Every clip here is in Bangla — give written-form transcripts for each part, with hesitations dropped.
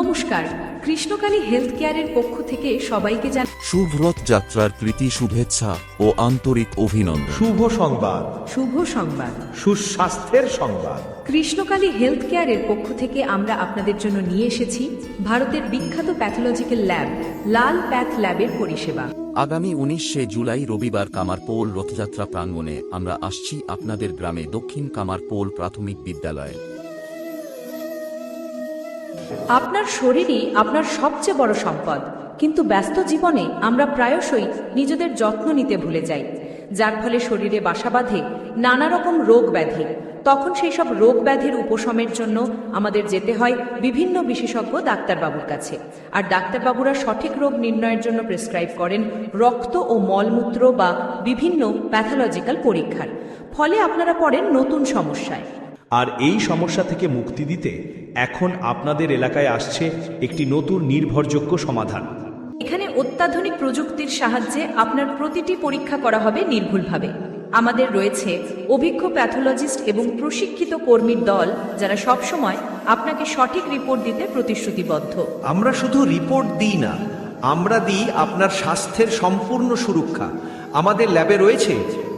নমস্কার, কৃষ্ণকালী হেলথ কেয়ারের পক্ষ থেকে সবাইকে জানাই শুভ রথযাত্রার প্রীতি শুভেচ্ছা ও আন্তরিক অভিনন্দন। শুভ সংবাদ, শুভ সংবাদ। সুস্বাস্থ্যের সংবাদ। কৃষ্ণকালী হেলথ কেয়ারের পক্ষ থেকে আমরা আপনাদের জন্য নিয়ে এসেছি ভারতের বিখ্যাত প্যাথোলজিক্যাল ল্যাব লাল প্যাথ ল্যাবের পরিষেবা। আগামী 19শে জুলাই রবিবার কামারপোল রথযাত্রা প্রাঙ্গণে আমরা আসছি আপনাদের গ্রামে দক্ষিণ কামারপোল প্রাথমিক বিদ্যালয়ে। আপনার শরীরই আপনার সবচেয়ে বড় সম্পদ, কিন্তু ব্যস্ত জীবনে আমরা প্রায়শই নিজেদের যত্ন নিতে ভুলে যাই, যার ফলে শরীরে বাসা বাঁধে নানা রকম রোগ ব্যাধি। তখন সেই সব রোগ ব্যাধির উপশমের জন্য আমাদের যেতে হয় বিভিন্ন বিশেষজ্ঞ ডাক্তারবাবুর কাছে, আর ডাক্তারবাবুরা সঠিক রোগ নির্ণয়ের জন্য প্রেসক্রাইব করেন রক্ত ও মলমূত্র বা বিভিন্ন প্যাথোলজিক্যাল পরীক্ষার। ফলে আপনারা পড়েন নতুন সমস্যায়। আর এই সমস্যা থেকে মুক্তি দিতে এখন আপনাদের এলাকায় আসছে একটি নতুন নির্ভরযোগ্য সমাধান। এখানে অত্যাধুনিক প্রযুক্তির সাহায্যে আপনার প্রতিটি পরীক্ষা করা হবে নির্ভুলভাবে। আমাদের রয়েছে অভিজ্ঞ প্যাথোলজিস্ট এবং প্রশিক্ষিত কর্মীর দল, যারা সবসময় আপনাকে সঠিক রিপোর্ট দিতে প্রতিশ্রুতিবদ্ধ। আমরা শুধু রিপোর্ট দিই না, আমরা দিই আপনার স্বাস্থ্যের সম্পূর্ণ সুরক্ষা। আমাদের ল্যাবে রয়েছে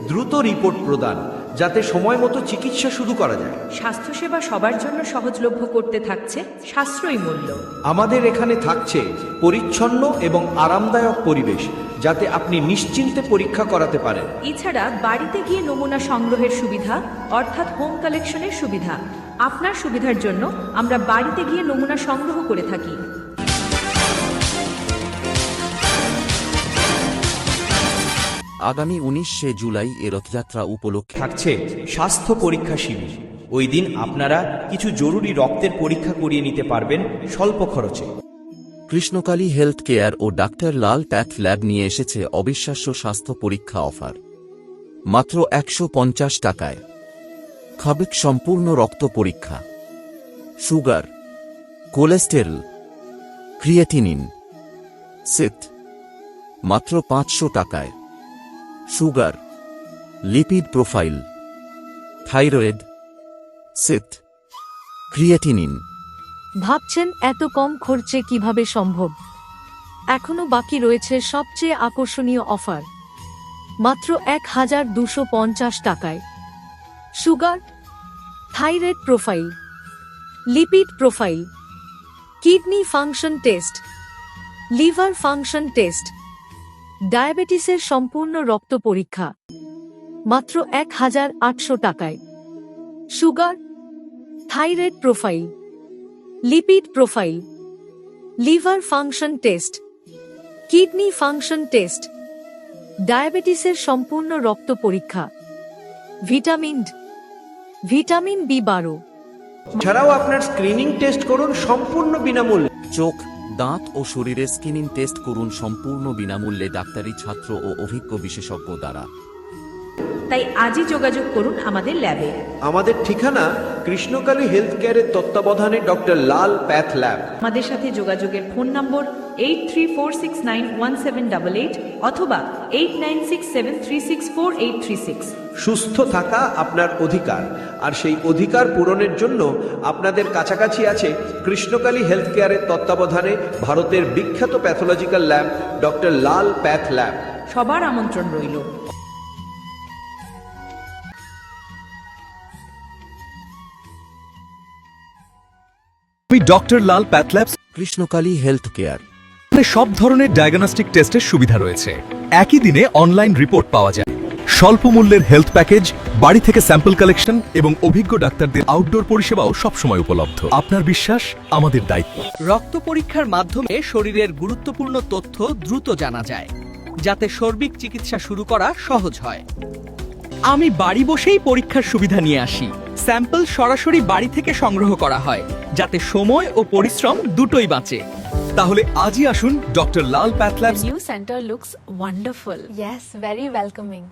দ্রুত রিপোর্ট প্রদান, যাতে সময় মতো চিকিৎসা শুরু করা যায়। স্বাস্থ্যসেবা সবার জন্য সহজলভ্য করতে থাকছে সাশ্রয়ী মূল্য। আমাদের এখানে থাকছে পরিচ্ছন্ন এবং আরামদায়ক পরিবেশ, যাতে আপনি নিশ্চিন্তে পরীক্ষা করাতে পারেন। এছাড়া বাড়িতে গিয়ে নমুনা সংগ্রহের সুবিধা, অর্থাৎ হোম কালেকশনের সুবিধা। আপনার সুবিধার জন্য আমরা বাড়িতে গিয়ে নমুনা সংগ্রহ করে থাকি। আগামী 19শে জুলাই এ রথযাত্রা উপলক্ষে থাকছে স্বাস্থ্য পরীক্ষা শিবির। ওই দিন আপনারা কিছু জরুরি রক্তের পরীক্ষা করিয়ে নিতে পারবেন স্বল্প খরচে। কৃষ্ণকালী হেলথ কেয়ার ও ডাক্তার লাল প্যাথ ল্যাব নিয়ে এসেছে অবিশ্বাস্য স্বাস্থ্য পরীক্ষা অফার। মাত্র 150 টাকায় খাবেক সম্পূর্ণ রক্ত পরীক্ষা, সুগার, কোলেস্টেরল, ক্রিয়েটিনিন, সিট মাত্র 500 টাকায়। সুগার, লিপিড প্রোফাইল, থাইরয়েড, সিট, ক্রিয়েটিনিন। ভাবছেন এত কম খরচে কিভাবে সম্ভব? এখনো বাকি রয়েছে সবচেয়ে আকর্ষণীয় অফার, মাত্র 1250 টাকায়। Sugar, thyroid profile, lipid profile, kidney function test, liver function test, ডায়াবেটিসের সম্পূর্ণ রক্ত পরীক্ষা মাত্র 1800 টাকায়। Sugar, thyroid profile, lipid profile, liver function test, kidney function test, ডায়াবেটিসের সম্পূর্ণ রক্ত পরীক্ষা, ভিটামিন বি12। ছাড়াও আপনার স্ক্রিনিং টেস্ট করুন সম্পূর্ণ বিনামূল্যে। চোখ, দাঁত ও শরীরের স্ক্রিনিং টেস্ট করুন সম্পূর্ণ বিনামূল্যে ডাক্তারি ছাত্র ও অভিজ্ঞ বিশেষজ্ঞ দ্বারা। তাই আজই যোগাযোগ করুন আমাদের ল্যাবে। আমাদের ঠিকানা কৃষ্ণকালী হেলথ কেয়ারের তত্ত্বাবধানে ডক্টর লাল প্যাথ ল্যাব। আমাদের সাথে যোগাযোগের ফোন নম্বর 8346917888 অথবা 8967364836। সুস্থ থাকা আপনার অধিকার, আর সেই অধিকার পূরণের জন্য আপনাদের কাছাকাছি আছে কৃষ্ণকালী হেলথ কেয়ারের তত্ত্বাবধানে ভারতের বিখ্যাত pathological lab doctor Lal path lab. সবার আমন্ত্রণ রইল। Doctor Lal path labs Krishnakali health care. সব ধরনের ডায়াগনস্টিক টেস্টের সুবিধা রয়েছে। একই দিনে অনলাইন রিপোর্ট পাওয়া যায়। স্বল্প মূল্যের হেলথ প্যাকেজ, বাড়ি থেকে স্যাম্পল কালেকশন এবং অভিজ্ঞ ডাক্তারদের আউটডোর পরিষেবাও সবসময় উপলব্ধ। আপনার বিশ্বাস আমাদের দায়িত্ব। রক্ত পরীক্ষার মাধ্যমে শরীরের গুরুত্বপূর্ণ তথ্য দ্রুত জানা যায়, যাতে সার্বিক চিকিৎসা শুরু করা সহজ হয়। আমি বাড়ি বসেই পরীক্ষার সুবিধা নিয়ে আসি। স্যাম্পল সরাসরি বাড়ি থেকে সংগ্রহ করা হয়, যাতে সময় ও পরিশ্রম দুটোই বাঁচে। তাহলে আজই আসুন doctor Lal path labs. The new center looks wonderful. Yes, very welcoming.